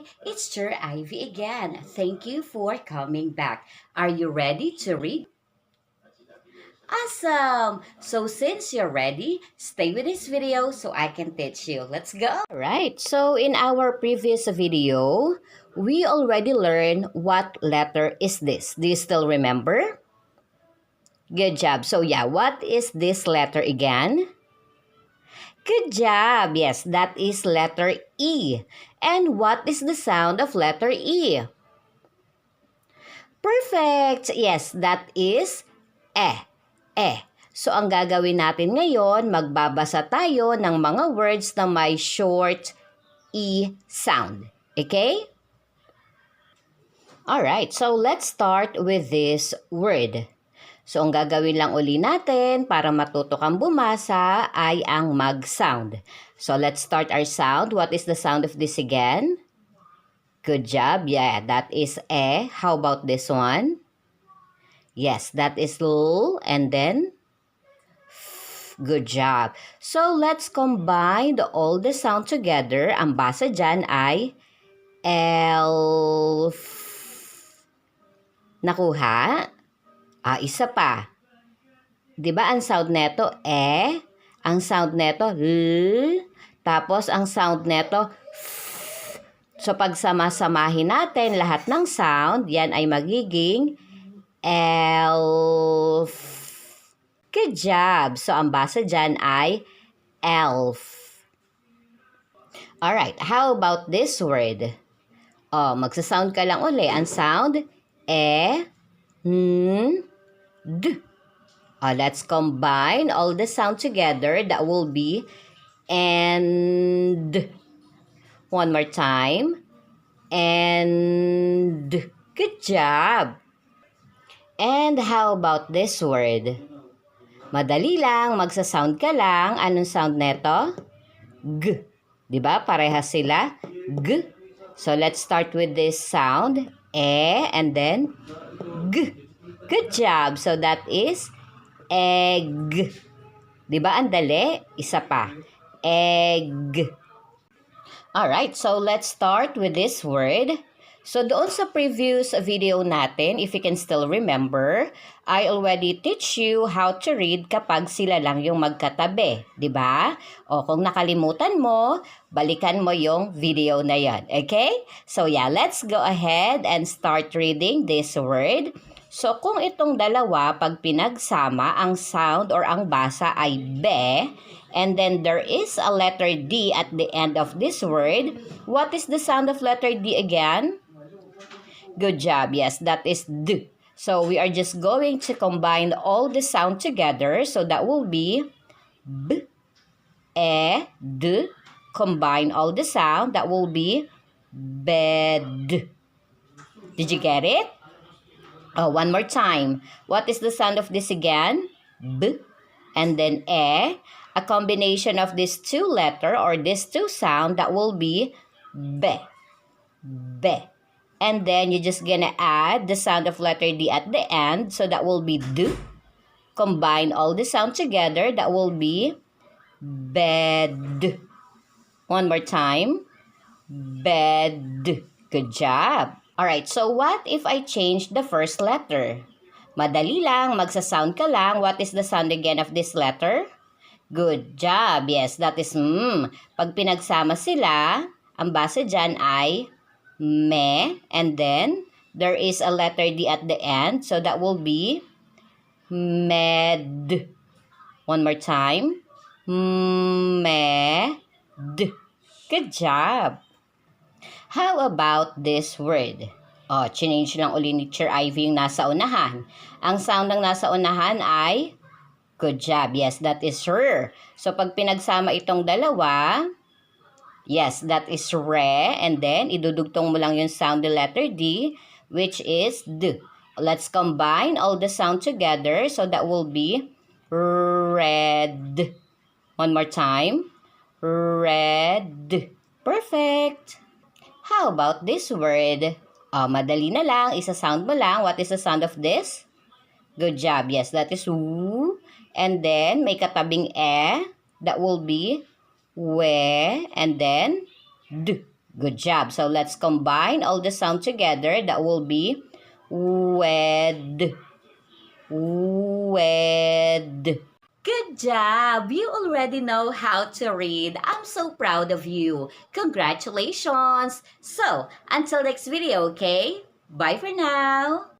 Hi, it's Sir Ivy again. Thank you for coming back. Are you ready to read? Awesome! So since you're ready, stay with this video so I can teach you. Let's go! Alright, so in our previous video, we already learned what letter is this. Do you still remember? Good job. So yeah, what is this letter again? Good job. Yes, that is letter E. And what is the sound of letter E? Perfect! Yes, that is eh. Eh. So, ang gagawin natin ngayon, magbabasa tayo ng mga words na may short E sound. Okay? Alright, so let's start with this word. So, ang gagawin lang uli natin para matuto kang bumasa ay ang mag-sound. So, let's start our sound. What is the sound of this again? Good job. Yeah, that is eh. How about this one? Yes, that is L and then F. Good job. So, let's combine all the sound together. Ang basa dyan ay elf. Nakuha? Isa pa. Diba ang sound neto eh? Ang sound neto L. Tapos ang sound neto F. So, pag sama-samahin natin lahat ng sound, yan ay magiging elf. Good job. So, ang basa dyan ay elf. Alright, how about this word? Magsasound ka lang uli. Ang sound, d. Let's combine all the sound together. That will be and. One more time. And. Good job. And how about this word? Madali lang, magsasound ka lang. Anong sound neto? G. Diba? Parehas sila. G. So, let's start with this sound. And then G. Good job. So, that is egg. Diba? Ang dali. Isa pa. Egg. Alright, so let's start with this word. So doon sa previous video natin, if you can still remember, I already teach you how to read kapag sila lang yung magkatabi, di ba? O kung nakalimutan mo, balikan mo yung video na yan, okay? So yeah, let's go ahead and start reading this word. So kung itong dalawa, pag pinagsama, ang sound or ang basa ay be, and then there is a letter D at the end of this word. What is the sound of letter D again? Good job. Yes, that is D. So we are just going to combine all the sound together. So that will be B, E, D. Combine all the sound. That will be bed. Did you get it? One more time. What is the sound of this again? B. And then E. A combination of these two letter or these two sound, that will be be. Be. And then you're just gonna add the sound of letter D at the end. So that will be D. Combine all the sound together. That will be bed. One more time. Bed. Good job. Alright, so what if I change the first letter? Madali lang, magsasound ka lang. What is the sound again of this letter? Good job. Yes, that is Pag pinagsama sila, ang basa dyan ay me. And then, there is a letter D at the end. So, that will be med. One more time. Med. Good job. How about this word? Change lang uli ni Teacher Ivy yung nasa unahan. Ang sound ng nasa unahan ay good job. Yes, that is her. So, pag pinagsama itong dalawa, yes, that is re. And then, idudugtong mo lang yung sound the letter D, which is D. Let's combine all the sound together. So, that will be red. One more time. Red. Perfect. How about this word? Madali na lang. Isa-sound mo lang. What is the sound of this? Good job. Yes, that is woo. And then, may katabing e. That will be we. And then, d. Good job. So let's combine all the sound together. That will be wed. Wed. Good job! You already know how to read. I'm so proud of you. Congratulations! So, until next video, okay? Bye for now!